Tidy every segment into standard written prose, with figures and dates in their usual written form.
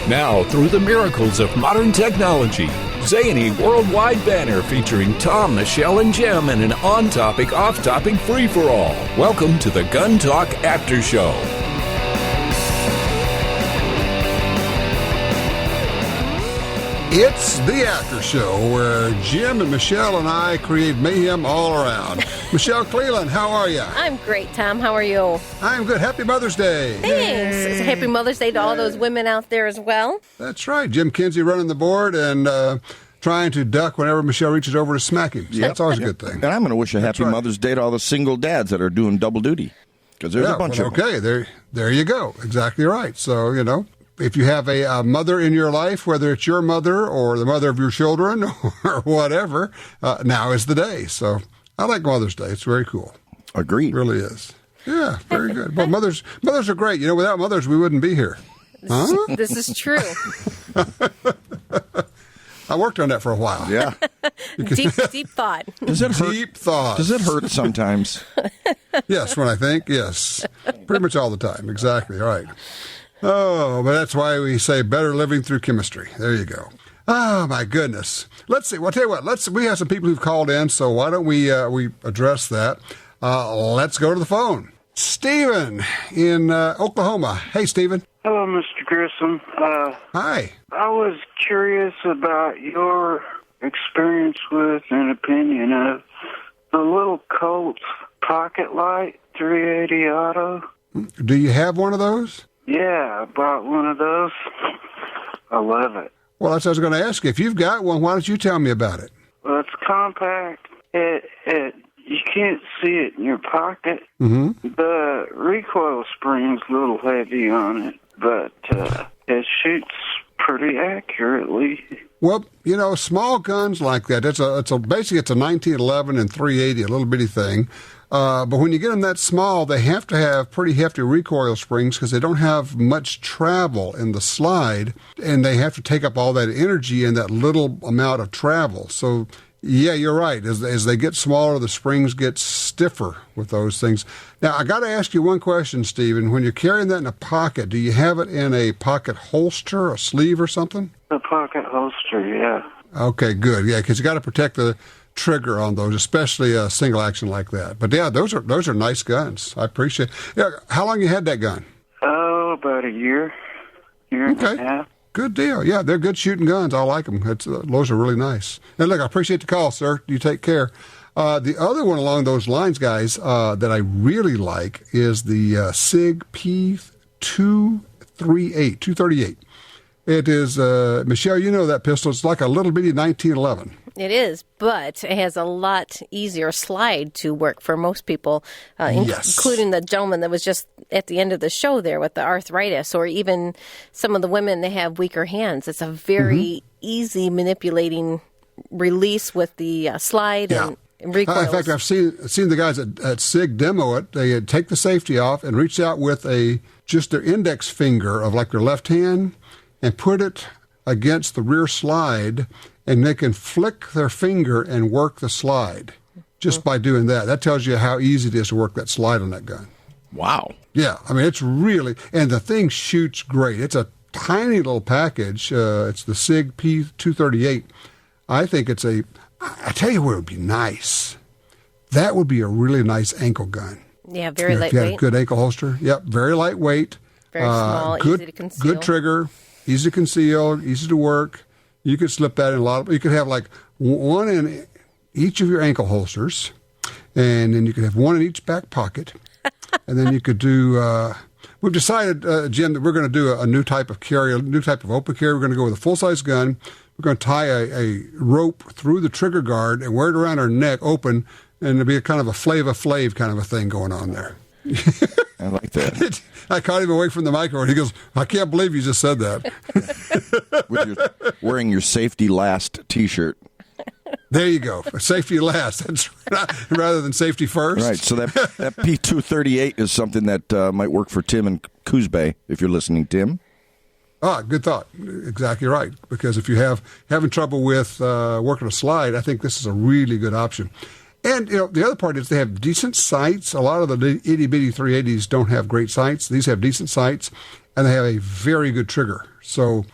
Now, through the miracles of modern technology, zany worldwide banner featuring Tom, Michelle, and Jim in an on-topic, off-topic free-for-all. Welcome to the Gun Talk After Show. It's the After Show where Jim and Michelle and I create mayhem all around. Michelle Cleland, how are you? I'm great, Tom. How are you? I'm good. Happy Mother's Day. Thanks. It's a happy Mother's Day to all those women out there as well. That's right. Jim Kinsey running the board and trying to duck whenever Michelle reaches over to smack him. So that's always a good thing. And I'm going to wish a happy Mother's Day to all the single dads that are doing double duty. Because there's a bunch of them. Okay, there you go. Exactly right. So, if you have a mother in your life, whether it's your mother or the mother of your children or whatever, now is the day. So I like Mother's Day. It's very cool. Agreed. It really is. Yeah, very good. Well, mothers are great. Without mothers, we wouldn't be here. Huh? This is true. I worked on that for a while. Yeah. Deep thought. Does it hurt? Deep thought. Does it hurt sometimes? Yes, when I think, yes. Pretty much all the time. Exactly, right. Oh, but that's why we say better living through chemistry. There you go. Oh, my goodness. Let's see. Well, I'll tell you what. We have some people who've called in, so why don't we address that? Let's go to the phone. Stephen in Oklahoma. Hey, Stephen. Hello, Mr. Gresham. Hi. I was curious about your experience with and opinion of the little Colt Pocket Light 380 Auto. Do you have one of those? Yeah, I bought one of those. I love it. Well, that's what I was going to ask you. If you've got one, why don't you tell me about it? Well, it's compact. You can't see it in your pocket. Mm-hmm. The recoil spring's a little heavy on it, but it shoots pretty accurately. Well, small guns like that, basically it's a 1911 and 380, a little bitty thing. But when you get them that small, they have to have pretty hefty recoil springs because they don't have much travel in the slide, and they have to take up all that energy in that little amount of travel. So, yeah, you're right. As they get smaller, the springs get stiffer with those things. Now, I got to ask you one question, Stephen. When you're carrying that in a pocket, do you have it in a pocket holster, a sleeve or something? A pocket holster, yeah. Okay, good. Yeah, because you got to protect the trigger on those, especially a single action like that. But yeah, those are nice guns. I appreciate it. Yeah, how long you had that gun? Oh, about a year and a half. Good deal. Yeah, they're good shooting guns. I like them. Those are really nice. And look, I appreciate the call, sir. You take care. The other one along those lines, guys, that I really like is the SIG P238. It is, Michelle, you know that pistol. It's like a little bitty 1911. It is, but it has a lot easier slide to work for most people, including the gentleman that was just at the end of the show there with the arthritis, or even some of the women that have weaker hands. It's a very easy manipulating release with the slide and recoil. In fact, I've seen the guys at SIG demo it. They take the safety off and reach out with just their index finger of like their left hand and put it against the rear slide, and they can flick their finger and work the slide just by doing that. That tells you how easy it is to work that slide on that gun. Wow. Yeah, I mean, it's really, and the thing shoots great. It's a tiny little package. It's the SIG P238. I think I tell you where it would be nice. That would be a really nice ankle gun. Yeah, very lightweight. If you had a good ankle holster. Yep, very lightweight. Very small, easy to conceal. Good trigger, easy to conceal, easy to work. You could slip that in you could have like one in each of your ankle holsters, and then you could have one in each back pocket. And then you could do, we've decided, Jim, that we're going to do a new type of carry, a new type of open carry. We're going to go with a full-size gun. We're going to tie a rope through the trigger guard and wear it around our neck open, and there'll be a kind of a Flava Flav kind of a thing going on there. I like that. I caught him away from the microphone. He goes, I can't believe you just said that. Wearing your safety last T-shirt. There you go. Safety last. That's right. Rather than safety first. Right. So that P238 is something that might work for Tim in Coos Bay, if you're listening, Tim. Good thought. Exactly right. Because if you're having trouble with working a slide, I think this is a really good option. And, the other part is they have decent sights. A lot of the itty-bitty 380s don't have great sights. These have decent sights, and they have a very good trigger. So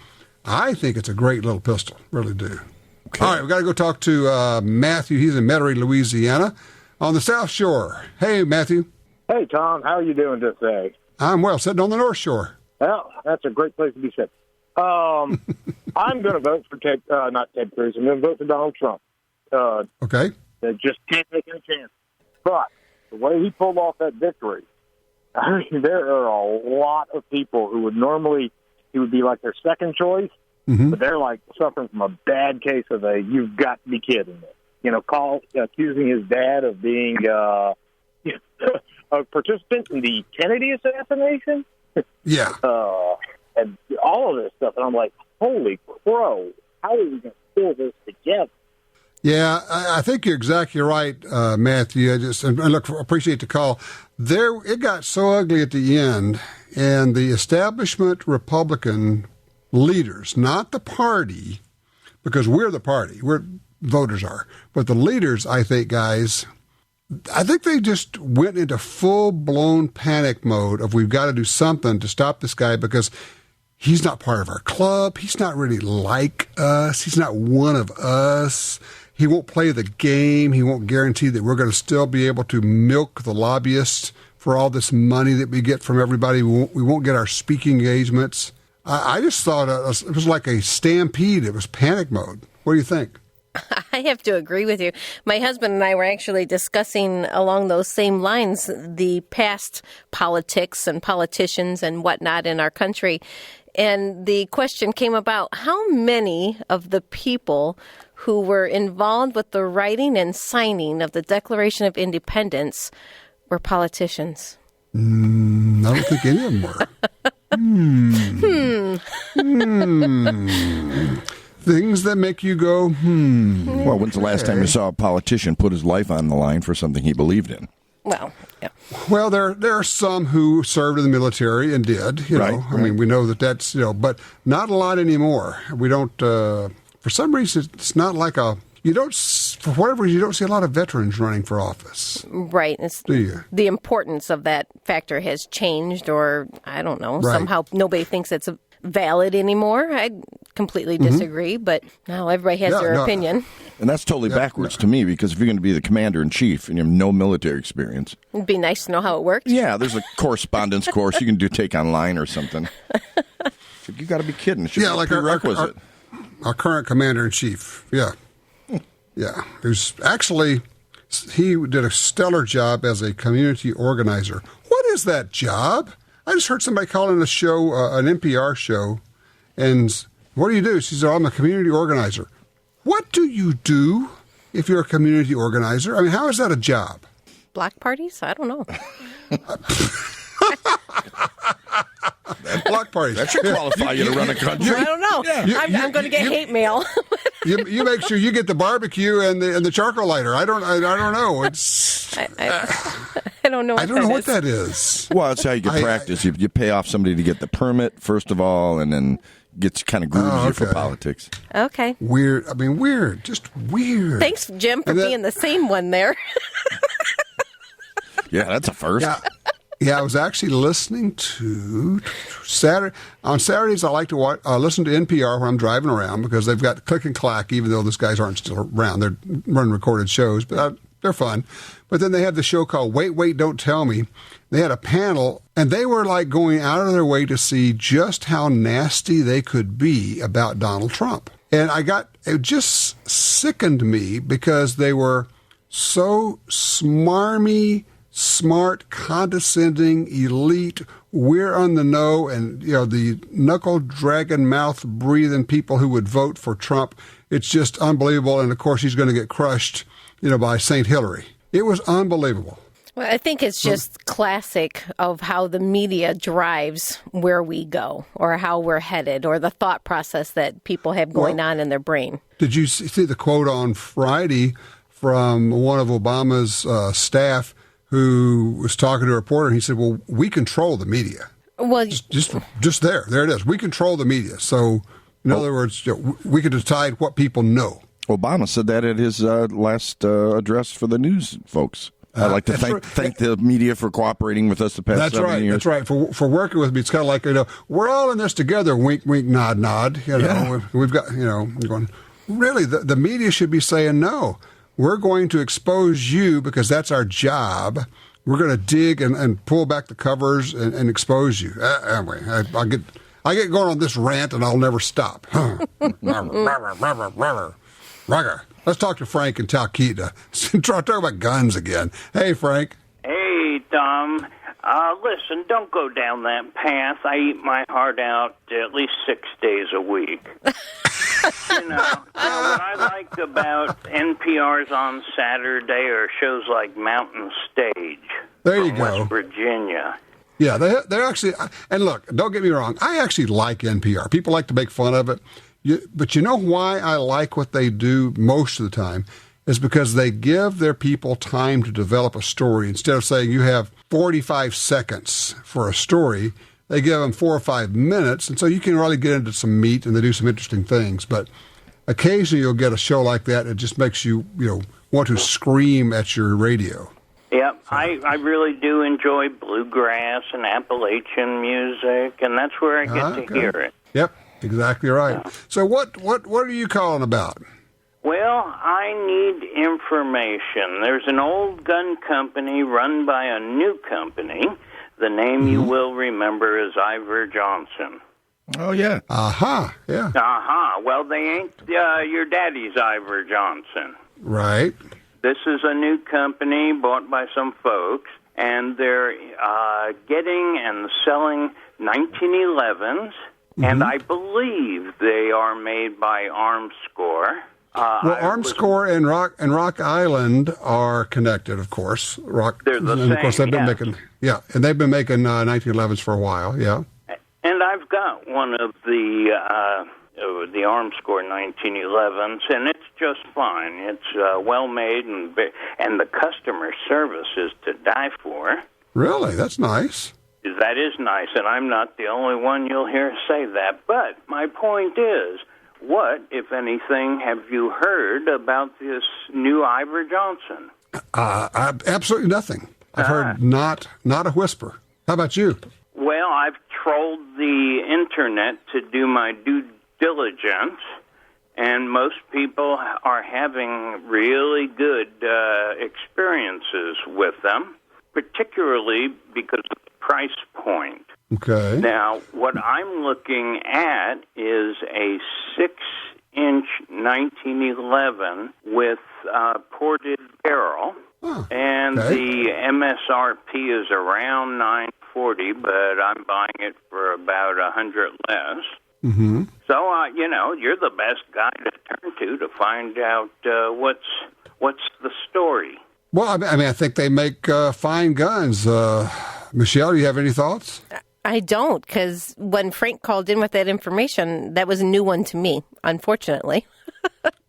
I think it's a great little pistol. Really do. Okay. All right, we got to go talk to Matthew. He's in Metairie, Louisiana, on the South Shore. Hey, Matthew. Hey, Tom. How are you doing today? I'm well, sitting on the North Shore. Well, that's a great place to be sitting. I'm going to vote for not Ted Cruz. I'm going to vote for Donald Trump. Okay. They just can't take any chance. But the way he pulled off that victory, I mean, there are a lot of people who would normally, he would be like their second choice, but they're like suffering from a bad case of you've got to be kidding me. You know, accusing his dad of being a participant in the Kennedy assassination. Yeah. And all of this stuff. And I'm like, holy crow, how are we going to pull this together? Yeah, I think you're exactly right, Matthew. Appreciate the call. It got so ugly at the end, and the establishment Republican leaders, not the party, because we're the party, voters are, but the leaders, I think, guys, I think they just went into full-blown panic mode of we've got to do something to stop this guy because he's not part of our club. He's not really like us. He's not one of us. He won't play the game. He won't guarantee that we're going to still be able to milk the lobbyists for all this money that we get from everybody. We won't get our speaking engagements. I just thought it was like a stampede. It was panic mode. What do you think? I have to agree with you. My husband and I were actually discussing along those same lines the past politics and politicians and whatnot in our country. And the question came about how many of the people who were involved with the writing and signing of the Declaration of Independence were politicians. I don't think any of them were. Things that make you go, Well, when's the last time you saw a politician put his life on the line for something he believed in? Well, yeah. Well, there are some who served in the military and did, you know. I mean, we know that's, but not a lot anymore. We don't, for some reason, it's not like for whatever reason, you don't see a lot of veterans running for office. Right. Do you? The importance of that factor has changed, or I don't know, somehow nobody thinks it's valid anymore. I completely disagree, but now everybody has their opinion. And that's totally backwards to me, because if you're going to be the commander-in-chief and you have no military experience... It'd be nice to know how it works. Yeah, there's a correspondence course you can take online or something. You got to be kidding. It should be like a prerequisite. Our current commander-in-chief, Yeah, he did a stellar job as a community organizer. What is that job? I just heard somebody calling a show, an NPR show, and what do you do? She said, I'm a community organizer. What do you do if you're a community organizer? I mean, how is that a job? Block parties? I don't know. Block parties. That should qualify you to run a country. I don't know. Yeah. I'm going to get hate mail. You make sure you get the barbecue and the charcoal lighter. I don't know. It's I don't know. I don't know what that is. Well, that's how you get practice. You pay off somebody to get the permit first of all, and then gets kind of grooves you for politics. Okay. Weird. I mean, weird. Just weird. Thanks, Jim, for being the same one there. Yeah, that's a first. Yeah, I was actually listening to Saturday. On Saturdays, I like to listen to NPR when I'm driving around because they've got Click and Clack, even though those guys aren't still around. They're running recorded shows, but they're fun. But then they have the show called Wait, Don't Tell Me. They had a panel, and they were like going out of their way to see just how nasty they could be about Donald Trump. And it just sickened me because they were so smarmy, smart, condescending, elite, we're on the know, and the knuckle dragon mouth breathing people who would vote for Trump. It's just unbelievable, and of course he's going to get crushed, by St. Hillary. It was unbelievable. Well, I think it's just classic of how the media drives where we go or how we're headed or the thought process that people have going on in their brain. Did you see the quote on Friday from one of Obama's staff who was talking to a reporter, and he said, well, we control the media. Well, just there it is. We control the media. So, in other words, we can decide what people know. Obama said that at his last address for the news folks. I'd like to thank the media for cooperating with us the past 7 years. That's right. For working with me, it's kind of like, we're all in this together. Wink, wink, nod, nod. We've got, you're going, really, the media should be saying, no, we're going to expose you because that's our job. We're going to dig and pull back the covers and expose you. Anyway, I get going on this rant and I'll never stop. Let's talk to Frank in Talkeetna. Talk about guns again. Hey, Frank. Hey, Tom. Listen, don't go down that path. I eat my heart out at least 6 days a week. What I like about NPR's on Saturday are shows like Mountain Stage. There you go. West Virginia. Yeah, they're actually, and look, don't get me wrong, I actually like NPR. People like to make fun of it. But you know why I like what they do most of the time is because they give their people time to develop a story. Instead of saying you have 45 seconds for a story, they give them 4 or 5 minutes, and so you can really get into some meat and they do some interesting things. But occasionally you'll get a show like that. It just makes you, want to scream at your radio. Yep, I really do enjoy bluegrass and Appalachian music, and that's where I get to hear it. Yep. Exactly right. Yeah. So what are you calling about? Well, I need information. There's an old gun company run by a new company. The name you will remember is Ivor Johnson. Oh, yeah. Aha, yeah. Aha. Well, they ain't your daddy's Ivor Johnson. Right. This is a new company bought by some folks, and they're getting and selling 1911s. And I believe they are made by Armscore. Armscore and Rock Island are connected, of course. They're the same. Of course, they've been making and they've been making 1911s for a while. Yeah. And I've got one of the Armscore 1911s, and it's just fine. It's well made, and the customer service is to die for. Really, that's nice. That is nice, and I'm not the only one you'll hear say that. But my point is, what, if anything, have you heard about this new Ivor Johnson? Absolutely nothing. I've heard not a whisper. How about you? Well, I've trolled the internet to do my due diligence, and most people are having really good experiences with them, particularly because of the price point. Okay. Now, what I'm looking at is a 6-inch 1911 with ported barrel, and the MSRP is around $940, but I'm buying it for about $100 less. Mm-hmm. So, you're the best guy to turn to find out what's the story. Well, I mean, I think they make fine guns. Michelle, do you have any thoughts? I don't, because when Frank called in with that information, that was a new one to me, unfortunately.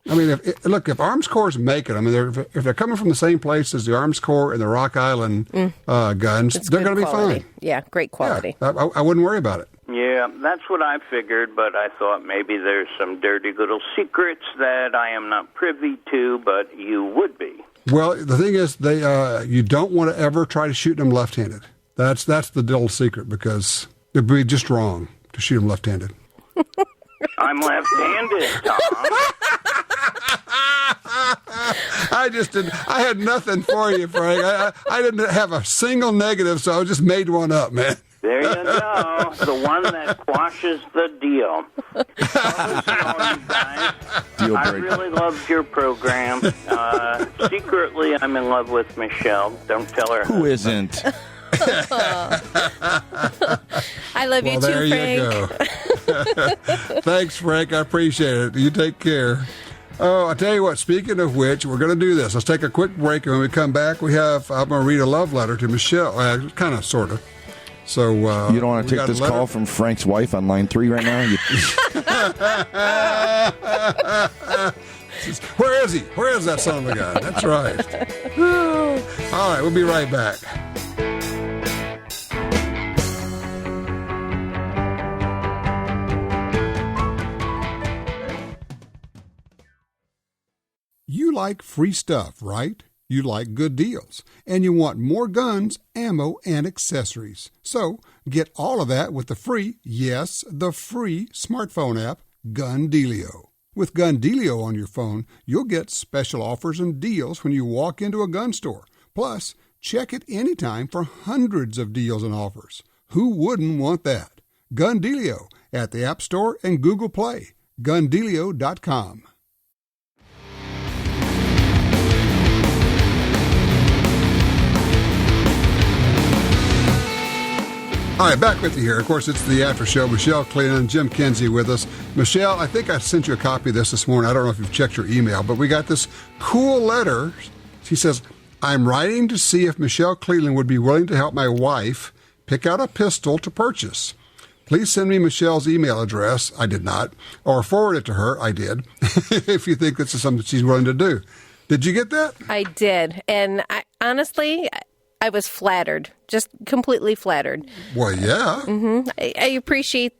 I mean, if Armscore's make it, I mean, if they're coming from the same place as the Armscore and the Rock Island guns, they're going to be fine. Yeah, great quality. Yeah, I wouldn't worry about it. Yeah, that's what I figured, but I thought maybe there's some dirty little secrets that I am not privy to, but you would be. Well, the thing is, you don't want to ever try to shoot them left-handed. That's the little secret, because it'd be just wrong to shoot them left-handed. I'm left-handed, Tom. I had nothing for you, Frank. I didn't have a single negative, so I just made one up, man. There you go. The one that quashes the deal. I really loved your program. Secretly, I'm in love with Michelle. Don't tell her. Who isn't? I love you too, Frank. You go. Thanks, Frank. I appreciate it. You take care. Oh, I tell you what, speaking of which, we're going to do this. Let's take a quick break, and when we come back, I'm going to read a love letter to Michelle. Kind of, sort of. So you don't want to take this call from Frank's wife on line 3 right now? Where is he? Where is that son of a gun? That's right. All right, we'll be right back. You like free stuff, right? you like good deals, and you want more guns, ammo, and accessories. So get all of that with the free, yes, the free smartphone app, Gun Dealio. With Gun Dealio on your phone, you'll get special offers and deals when you walk into a gun store. Plus, check it anytime for hundreds of deals and offers. Who wouldn't want that? Gun Dealio at the App Store and Google Play. GunDealio.com. All right, back with you here. Of course, it's the after show. Michelle Cleland, Jim Kinsey with us. Michelle, I think I sent you a copy of this morning. I don't know if you've checked your email, but we got this cool letter. She says, I'm writing to see if Michelle Cleland would be willing to help my wife pick out a pistol to purchase. Please send me Michelle's email address. I did not. Or forward it to her. I did. If you think this is something she's willing to do. Did you get that? I did. And honestly, I was flattered, just completely flattered. Well, yeah. Mm-hmm. I appreciate,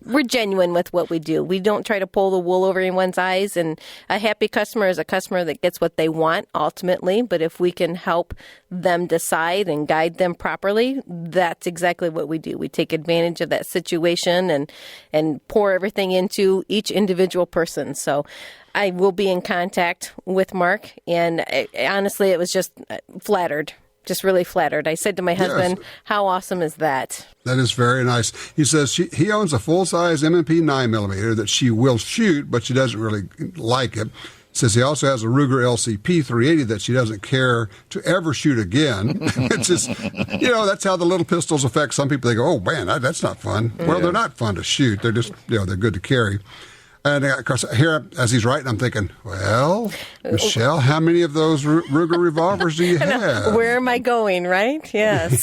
we're genuine with what we do. We don't try to pull the wool over anyone's eyes, and a happy customer is a customer that gets what they want ultimately, but if we can help them decide and guide them properly, that's exactly what we do. We take advantage of that situation and pour everything into each individual person. So I will be in contact with Mark, and honestly, it was just flattered. Just really flattered. I said to my husband, How awesome is that? That is very nice. He says he owns a full-size M&P 9mm that she will shoot, but she doesn't really like it. Says he also has a Ruger LCP 380 that she doesn't care to ever shoot again. It's just, that's how the little pistols affect some people. They go, oh, man, that's not fun. Yeah. Well, they're not fun to shoot. They're just, they're good to carry. And of course, here, as he's writing, I'm thinking, well, Michelle, how many of those Ruger revolvers do you have? Where am I going, right? Yes.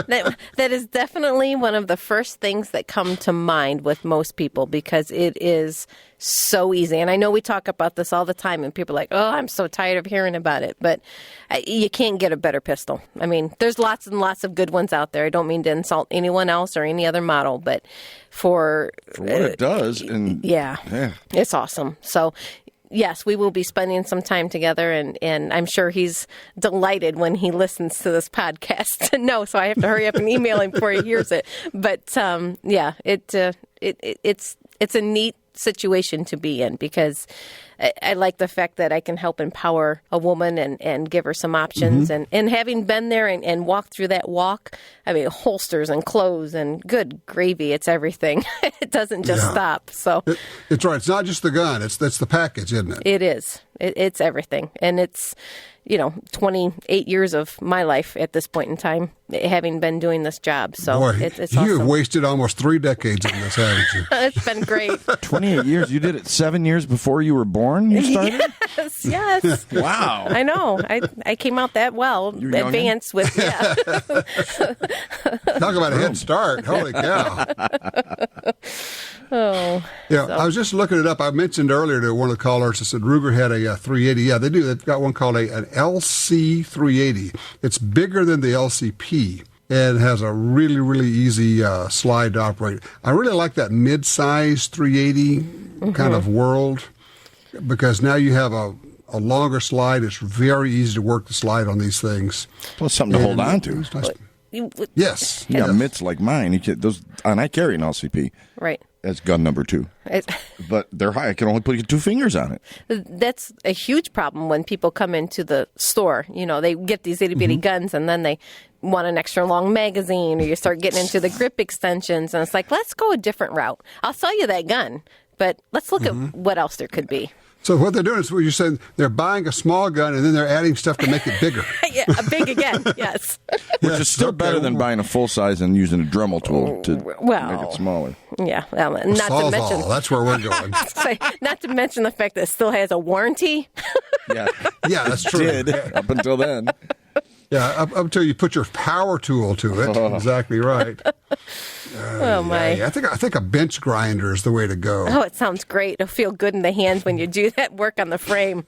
That is definitely one of the first things that come to mind with most people, because it is so easy. And I know we talk about this all the time, and people are like, oh, I'm so tired of hearing about it. But you can't get a better pistol. I mean, there's lots and lots of good ones out there. I don't mean to insult anyone else or any other model, but for what it does, and yeah, it's awesome. So yes, we will be spending some time together, and I'm sure he's delighted when he listens to this podcast to know. So I have to hurry up and email him before he hears it. But it's a neat situation to be in, because I like the fact that I can help empower a woman and give her some options. Mm-hmm. And having been there and walked through that walk, I mean, holsters and clothes and good gravy, it's everything. It doesn't just stop. So it's right. It's not just the gun. It's the package, isn't it? It is. It's everything. And it's, 28 years of my life at this point in time, having been doing this job. So boy, it's awesome. You've wasted almost 3 decades in this, haven't you? It's been great. 28 years? You did it 7 years before you were born, you started? Yes. Wow. I know. I came out that well, advanced with, Talk about a head start. Holy cow. Yeah, so. I was just looking it up. I mentioned earlier to one of the callers, I said Ruger had a 380. Yeah, they do. They've got one called an LC 380. It's bigger than the LCP and has a really, really easy slide to operate. I really like that mid-size 380 kind of world, because now you have a longer slide. It's very easy to work the slide on these things. Plus something to hold on to. Nice. Yes. Yeah, mitts like mine. And I carry an LCP. Right. That's gun number 2. But they're high. I can only put 2 fingers on it. That's a huge problem when people come into the store. They get these itty-bitty guns, and then they want an extra long magazine, or you start getting into the grip extensions, and it's like, let's go a different route. I'll sell you that gun, but let's look at what else there could be. So what they're doing is, what you're saying, they're buying a small gun and then they're adding stuff to make it bigger. Yeah, big again, yes. Which is still better than buying a full size and using a Dremel tool to make it smaller. Yeah, well, not to mention that's where we're going. Not to mention the fact that it still has a warranty. Yeah, that's true. It did up until then. Yeah, up until you put your power tool to it. Exactly right. Oh my! Yeah. I think a bench grinder is the way to go. Oh, it sounds great. It'll feel good in the hands when you do that work on the frame.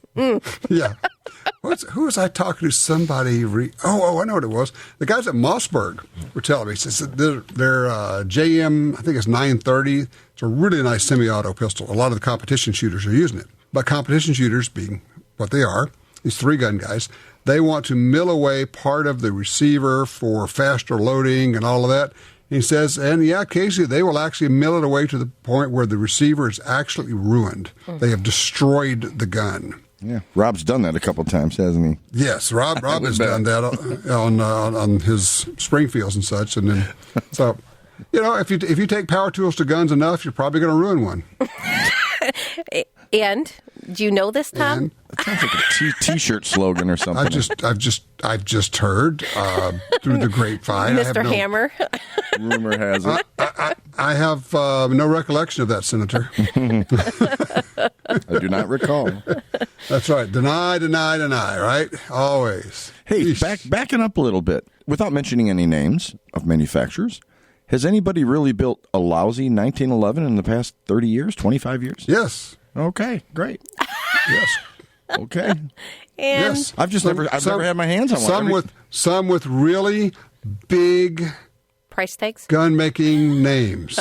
Yeah. Who was I talking to? Somebody. I know what it was. The guys at Mossberg were telling me. Says their JM, I think it's 930. It's a really nice semi-auto pistol. A lot of the competition shooters are using it, but competition shooters, being what they are, these 3-gun guys, they want to mill away part of the receiver for faster loading and all of that. He says, and yeah, Casey, they will actually mill it away to the point where the receiver is actually ruined. They have destroyed the gun. Yeah, Rob's done that a couple of times, hasn't he? Yes, Rob has done that on his Springfields and such. And then, so, if you take power tools to guns enough, you're probably going to ruin one. And do you know this, Tom? That sounds like a T-shirt slogan or something. I've just heard through the grapevine. Mr. Hammer. Rumor has it. I have no recollection of that, Senator. I do not recall. That's right. Deny, right? Always. Hey, backing up a little bit, without mentioning any names of manufacturers, has anybody really built a lousy 1911 in the past 30 years, 25 years? Yes. Okay, great. Yes. Okay. And yes. I've never had my hands on one. Some with really big price tags, gun making names.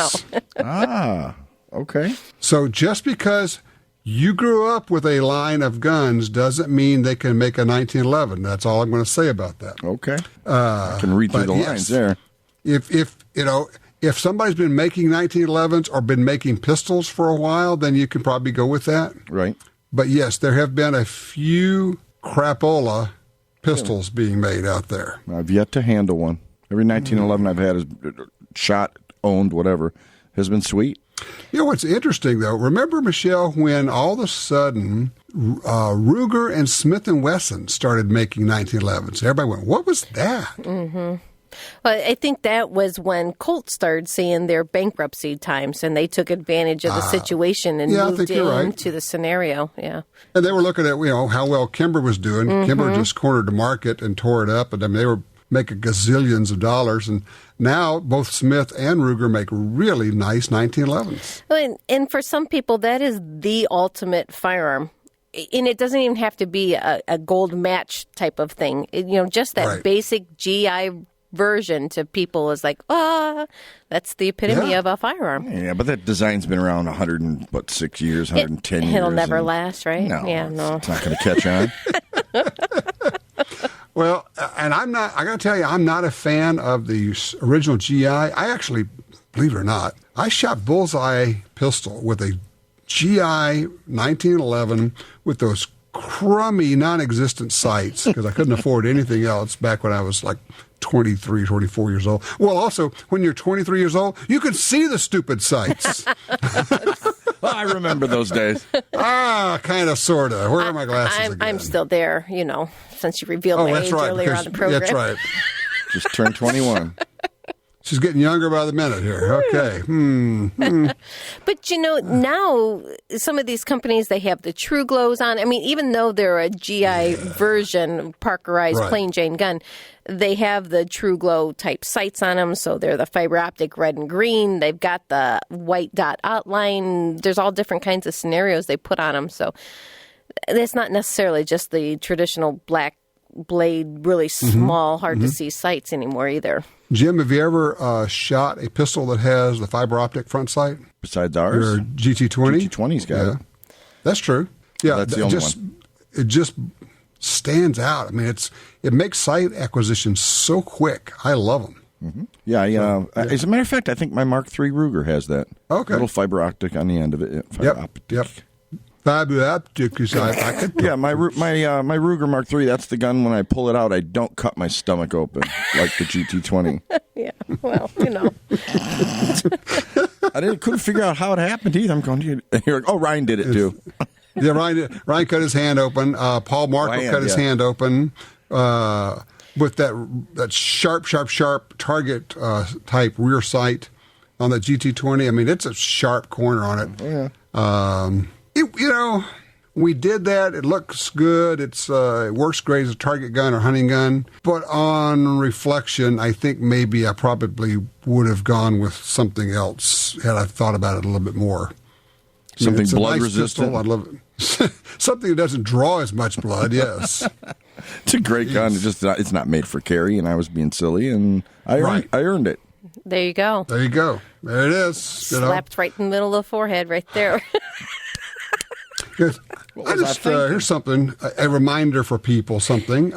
Oh. Okay. So just because you grew up with a line of guns doesn't mean they can make a 1911. That's all I'm going to say about that. Okay. I can read through the lines there. If somebody's been making 1911s or been making pistols for a while, then you can probably go with that. Right. But yes, there have been a few crapola pistols being made out there. I've yet to handle one. Every 1911 I've had is shot, owned, whatever, has been sweet. What's interesting, though, remember, Michelle, when all of a sudden Ruger and Smith & Wesson started making 1911s? Everybody went, what was that? Mm-hmm. Well, I think that was when Colt started seeing their bankruptcy times, and they took advantage of the situation and moved into the scenario. Yeah, and they were looking at how well Kimber was doing. Mm-hmm. Kimber just cornered the market and tore it up, and I mean they were making gazillions of dollars. And now both Smith and Ruger make really nice 1911s. And for some people, that is the ultimate firearm. And it doesn't even have to be a gold match type of thing. Just that basic GI version to people is like, that's the epitome of a firearm. Yeah, but that design's been around 106 years, 110 years. It'll never last, right? No, no. It's not going to catch on. Well, and I got to tell you, I'm not a fan of the original GI. I actually, believe it or not, I shot bullseye pistol with a GI 1911 with those crummy, non-existent sights because I couldn't afford anything else back when I was like 23, 24 years old. Well, also, when you're 23 years old, you can see the stupid sights. I remember those days. Kind of, sort of. Where are my glasses again? I'm still there, since you revealed my age earlier on the program. That's right. Just turned 21. She's getting younger by the minute here. Okay. But, now some of these companies, they have the True Glows on. I mean, even though they're a GI version, Parkerized plain Jane gun, they have the True Glow type sights on them. So they're the fiber optic red and green. They've got the white dot outline. There's all different kinds of scenarios they put on them. So it's not necessarily just the traditional black blade, really small, hard to see sights anymore either. Jim, have you ever shot a pistol that has the fiber optic front sight? Besides ours? Your GT20? GT20's got it. That's true. Yeah, that's the only one. It just stands out. I mean, it makes sight acquisition so quick. I love them. Mm-hmm. Yeah. As a matter of fact, I think my Mark III Ruger has that. Okay. Little fiber optic on the end of it. Yep. Fiber optic is my Ruger Mark III. That's the gun. When I pull it out, I don't cut my stomach open like the GT20. Yeah, well, I couldn't figure out how it happened either. I'm going to you're like, Ryan did it too. Yeah, Ryan cut his hand open. Paul Marco cut his hand open with that sharp target type rear sight on that GT20. I mean, it's a sharp corner on it. Oh, yeah. We did that. It looks good. It works great as a target gun or hunting gun. But on reflection, I think maybe I probably would have gone with something else had I thought about it a little bit more. Something blood resistant. I love it. Something that doesn't draw as much blood. Yes, it's a great gun. It's not made for carry, and I was being silly, and I earned it. There you go. There it is. Slapped right in the middle of the forehead, right there. Here's something, a reminder for people, something.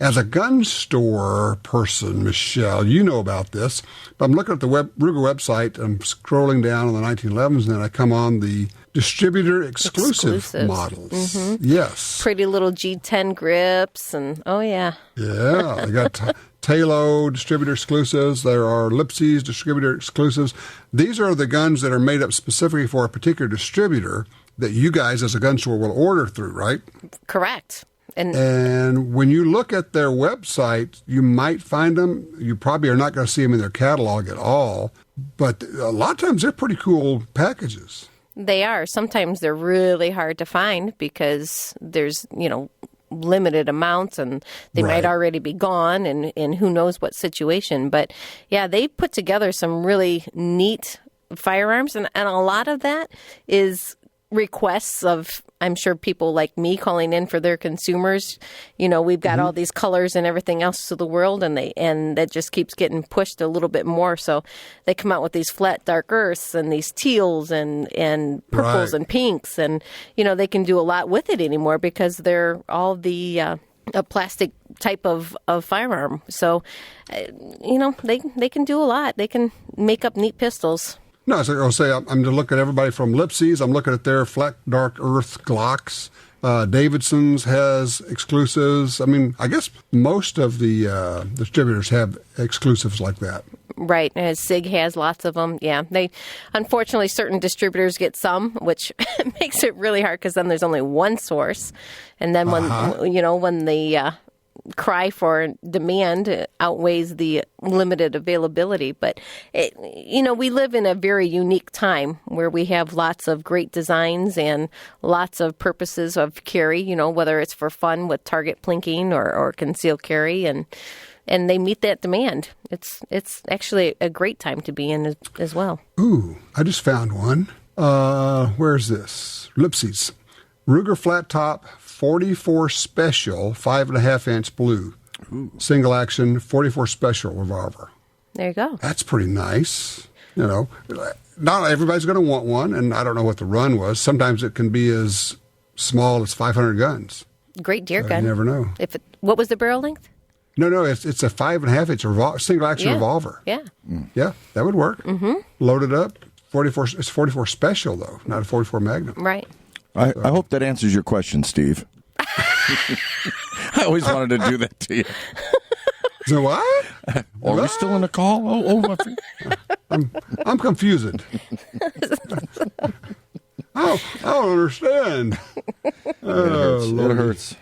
As a gun store person, Michelle, you know about this, but I'm looking at the Ruger website, I'm scrolling down on the 1911s, and then I come on the Distributor exclusive models. Mm-hmm. Yes. Pretty little G10 grips, and yeah. Yeah, they got Talo Distributor exclusives. There are Lipsy's Distributor exclusives. These are the guns that are made up specifically for a particular distributor that you guys as a gun store will order through, right? Correct. And when you look at their website, you might find them. You probably are not going to see them in their catalog at all. But a lot of times they're pretty cool packages. They are. Sometimes they're really hard to find because there's, limited amounts and they might already be gone and who knows what situation. But, yeah, they put together some really neat firearms. And a lot of that is requests of, I'm sure, people like me calling in for their consumers. We've got all these colors and everything else to the world, and that just keeps getting pushed a little bit more. So they come out with these flat dark earths and these teals and purples and pinks, and they can do a lot with it anymore because they're all the a plastic type of firearm. So they can do a lot. They can make up neat pistols. No, I'll say I'm to look at everybody from Lipsy's. I'm looking at their flat dark earth Glocks. Davidson's has exclusives. I mean, I guess most of the distributors have exclusives like that. Right. And SIG has lots of them. Yeah. Unfortunately, certain distributors get some, which makes it really hard because then there's only one source. And then when the cry for demand outweighs the limited availability. But, we live in a very unique time where we have lots of great designs and lots of purposes of carry, whether it's for fun with target plinking or concealed carry, and they meet that demand. It's actually a great time to be in as well. Ooh, I just found one. Where's this? Lipsy's. Ruger Flat Top 44 Special 5.5-inch blue. Ooh. Single action 44 Special revolver. There you go. That's pretty nice. Not everybody's going to want one, and I don't know what the run was. Sometimes it can be as small as 500 guns. Great deer gun. You never know. What was the barrel length? No, it's a 5.5-inch single action revolver. Yeah. Yeah, that would work. Mm-hmm. Loaded up. 44. It's 44 Special though, not a 44 Magnum. Right. I hope that answers your question, Steve. I always wanted to do that to you. So what? Are we still in a call? I'm confused. I don't understand. It hurts.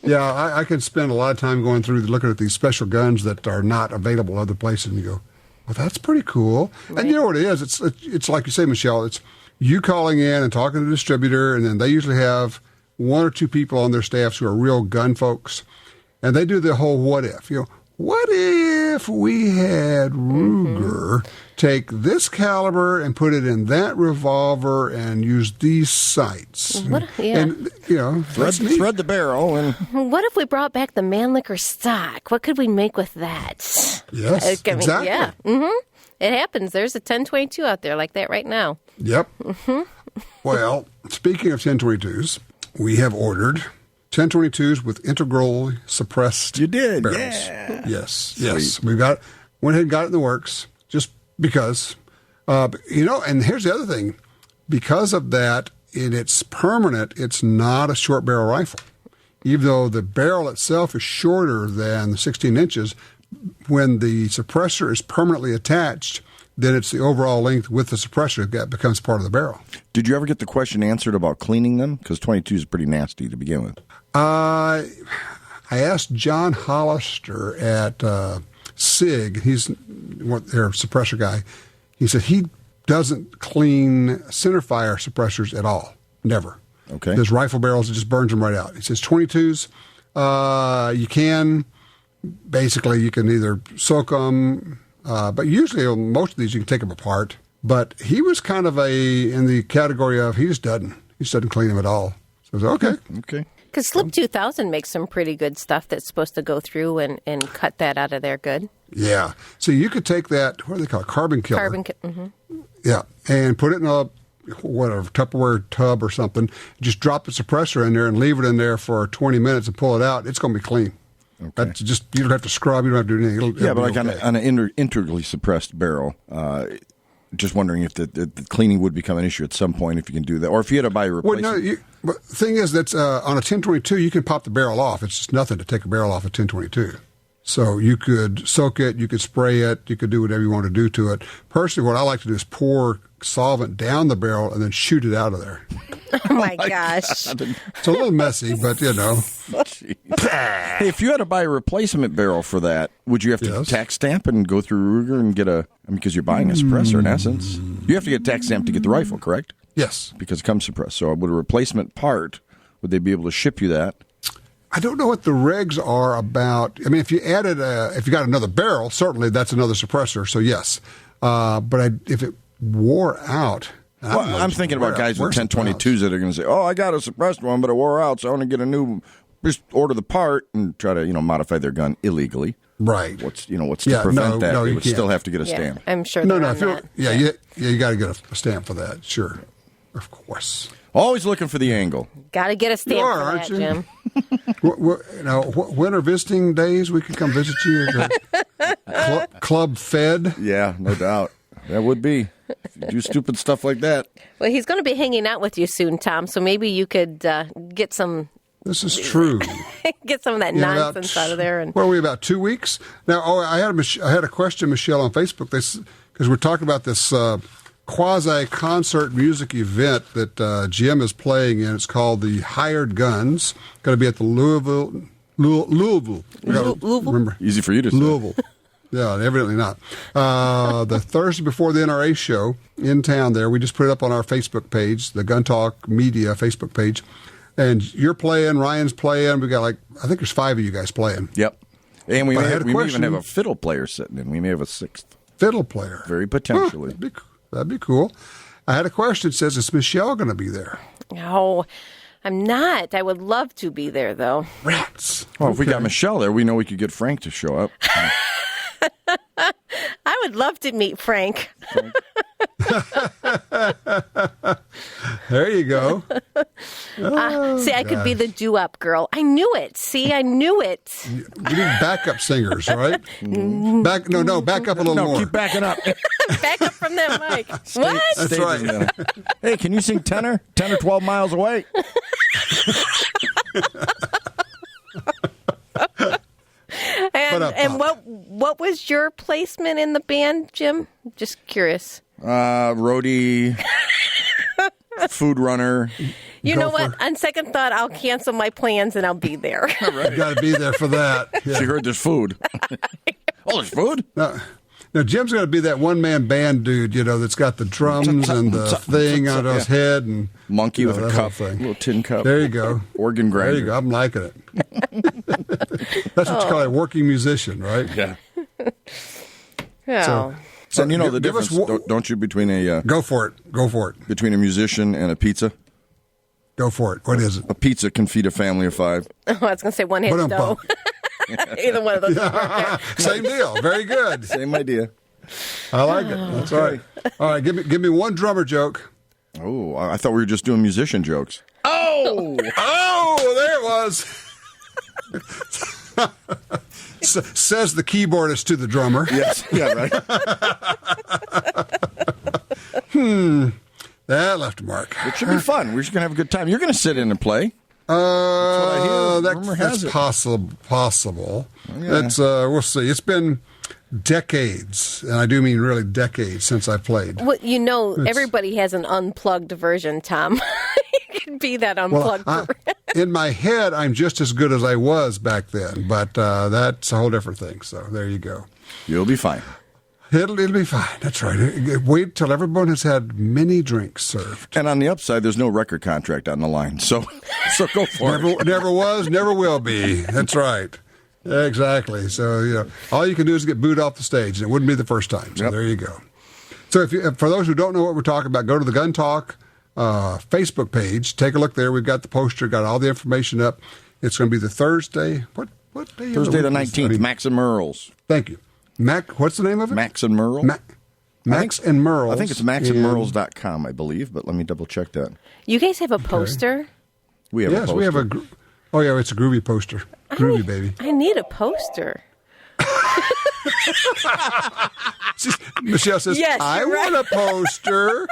Yeah, I can spend a lot of time going through looking at these special guns that are not available other places, and you go, well, that's pretty cool. Right. And you know what it is? It's like you say, Michelle, it's you calling in and talking to the distributor, and then they usually have one or two people on their staffs who are real gun folks, and they do the whole what if. What if we had Ruger take this caliber and put it in that revolver and use these sights? And, thread the barrel. And what if we brought back the Mannlicher stock? What could we make with that? Yes, exactly. Yeah. Mm-hmm. It happens. There's a 1022 out there like that right now. Yep. Mm-hmm. Well, speaking of 1022s, we have ordered 1022s with integral suppressed You did, barrels. Yeah. Yes. We went ahead and got it in the works just because. And here's the other thing. Because of that, it's permanent. It's not a short barrel rifle. Even though the barrel itself is shorter than the 16 inches, when the suppressor is permanently attached, then it's the overall length with the suppressor that becomes part of the barrel. Did you ever get the question answered about cleaning them? Because 22 is pretty nasty to begin with. I asked John Hollister at SIG. He's their suppressor guy. He said he doesn't clean centerfire suppressors at all. Never. Okay. There's rifle barrels, it just burns them right out. He says 22s, you can either soak them, but usually on most of these you can take them apart. But he was kind of in the category of he just doesn't clean them at all. So I was like, okay. Because Slip 2000 makes some pretty good stuff that's supposed to go through and cut that out of there good. Yeah. So you could take that, what do they call it, carbon killer. Mm-hmm. Yeah, and put it in a whatever, Tupperware tub or something. Just drop the suppressor in there and leave it in there for 20 minutes and pull it out. It's going to be clean. Okay. That's just, you don't have to scrub, you don't have to do anything. But like okay. on an integrally suppressed barrel, just wondering if the cleaning would become an issue at some point if you can do that, or if you had to buy a replacement. Well, no, the thing is that on a 1022, you can pop the barrel off. It's just nothing to take a barrel off a 1022. So you could soak it, you could spray it, you could do whatever you want to do to it. Personally, what I like to do is pour solvent down the barrel and then shoot it out of there. Oh, my gosh. God. It's a little messy, but, you know. Hey, if you had to buy a replacement barrel for that, would you have to tax stamp and go through Ruger and get because you're buying a suppressor in essence. You have to get tax stamp to get the rifle, correct? Yes. Because it comes suppressed. So would a replacement part, would they be able to ship you that? I don't know what the regs are about. I mean, if you if you got another barrel, certainly that's another suppressor. So yes, but if it wore out, I'm thinking about guys with 1022s that are going to say, "Oh, I got a suppressed one, but it wore out, so I want to get a new." Just order the part and try to modify their gun illegally. Right. What's to prevent that? They would still have to get a stamp. I'm sure. No. You got to get a stamp for that. Sure, of course. Always looking for the angle. Got to get a stamp for that, Jim. Winter visiting days, we can come visit you at Club Fed. Yeah, no doubt. That would be. If you do stupid stuff like that. Well, he's going to be hanging out with you soon, Tom, so maybe you could get some... This is true. Get some of that nonsense out of there. Where are we, about 2 weeks? Now, I had a question, Michelle, on Facebook, because we're talking about this... quasi-concert music event that Jim is playing in. It's called the Hired Guns. Going to be at the Louisville. Remember? Easy for you to say. Louisville. Yeah, evidently not. The Thursday before the NRA show in town there. We just put it up on our Facebook page, the Gun Talk Media Facebook page. And you're playing, Ryan's playing. We got I think there's 5 of you guys playing. Yep. And we may even have a fiddle player sitting in. We may have a 6th. Fiddle player. Very potentially. That'd be cool. I had a question. It says, is Michelle going to be there? No, I'm not. I would love to be there, though. Rats. Well, if we got Michelle there, we know we could get Frank to show up. I would love to meet Frank. There you go. I could be the doo-up girl. I knew it. See, I knew it. We need backup singers, right? Back up a little more. Keep backing up. Back up from that mic. What? That's right. Hey, can you sing tenor? 10 or 12 miles away. And what was your placement in the band, Jim? Just curious. Roadie, food runner. You know what? On second thought, I'll cancel my plans and I'll be there. Right. You got to be there for that. Yeah. She heard there's food. Oh, there's food? Now, Jim's got to be that one-man band dude, that's got the drums and the thing on his head. And monkey with a cup, little tin cup. There you go. Organ grinder. There you go. I'm liking it. That's what you call a working musician, right? Yeah. Yeah. So the difference, don't you, between a... Go for it. Between a musician and a pizza? Go for it. What is it? A pizza can feed a family of 5. Oh, I was going to say one-hand dough. Either one of those. Same deal. Very good. Same idea. I like it. That's right. All right, give me one drummer joke. Oh, I thought we were just doing musician jokes. Oh, there it was. Says the keyboardist to the drummer. Yes. Yeah, right. That left a mark. It should be fun. We're just going to have a good time. You're going to sit in and play. That's possible. Yeah. We'll see. It's been decades, and I do mean really decades since I played. Well, everybody has an unplugged version, Tom. You can be that unplugged version. In my head, I'm just as good as I was back then, but that's a whole different thing. So there you go. You'll be fine. It'll be fine. That's right. Wait till everyone has had many drinks served. And on the upside, there's no record contract on the line, so go for it. Never was, never will be. That's right. Exactly. So all you can do is get booed off the stage, and it wouldn't be the first time. So There you go. So for those who don't know what we're talking about, go to the Gun Talk Facebook page. Take a look there. We've got the poster, got all the information up. It's going to be the Thursday. What day? Thursday the 19th. Max and Merle's. Thank you. Mac, what's the name of it? Max and Merle. Max and Merles. I think it's maxandmerles.com, I believe, but let me double check that. You guys have a poster? We have a poster. Yes, we have a... Oh, yeah, it's a groovy poster. Groovy, baby. I need a poster. Michelle says, yes, I want a poster.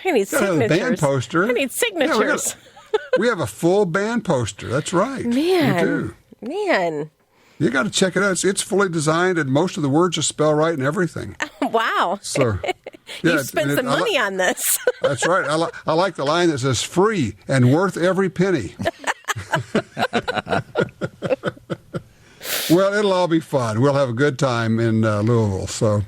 I need signatures. A band poster. I need signatures. Yeah, we have a full band poster. That's right. Man. We do. Man. You got to check it out. It's fully designed, and most of the words are spelled right and everything. Wow. So, you spent some money on this. That's right. I like the line that says free and worth every penny. Well, it'll all be fun. We'll have a good time in Louisville. So,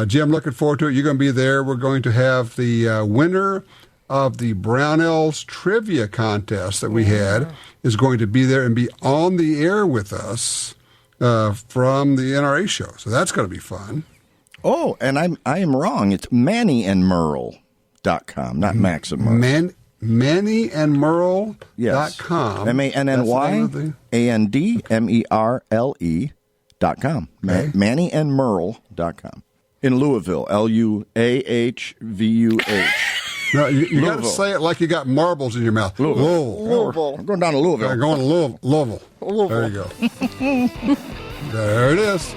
Jim, looking forward to it. You're going to be there. We're going to have the winner of the Brownells Trivia Contest that we had is going to be there and be on the air with us from the NRA show. So that's going to be fun. Oh, and I am wrong. It's mannyandmerle.com, not Max and Merle. mannyandmerle.com. Yes. MANNYANDMERLE.com. Okay. mannyandmerle.com. In Louisville, LUAHVUH. No, you got to say it like you got marbles in your mouth. Louisville. I'm going down to Louisville. Going to Louisville. There you go. There it is.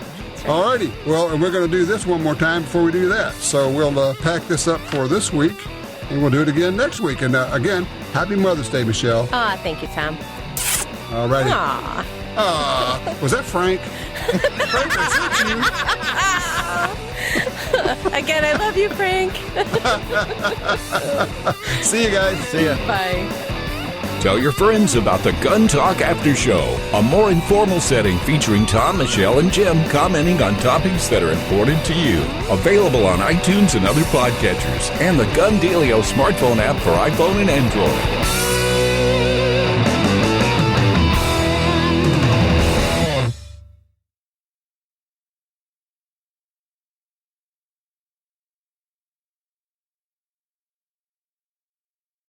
All righty. Well, and we're going to do this one more time before we do that. So we'll pack this up for this week, and we'll do it again next week. And again, happy Mother's Day, Michelle. Thank you, Tom. All righty. Was that Frank? Frank, I sent you. Again, I love you, Frank. See you guys. See ya. Bye. Tell your friends about the Gun Talk After Show, a more informal setting featuring Tom, Michelle, and Jim commenting on topics that are important to you. Available on iTunes and other podcatchers, and the Gun Dealio smartphone app for iPhone and Android.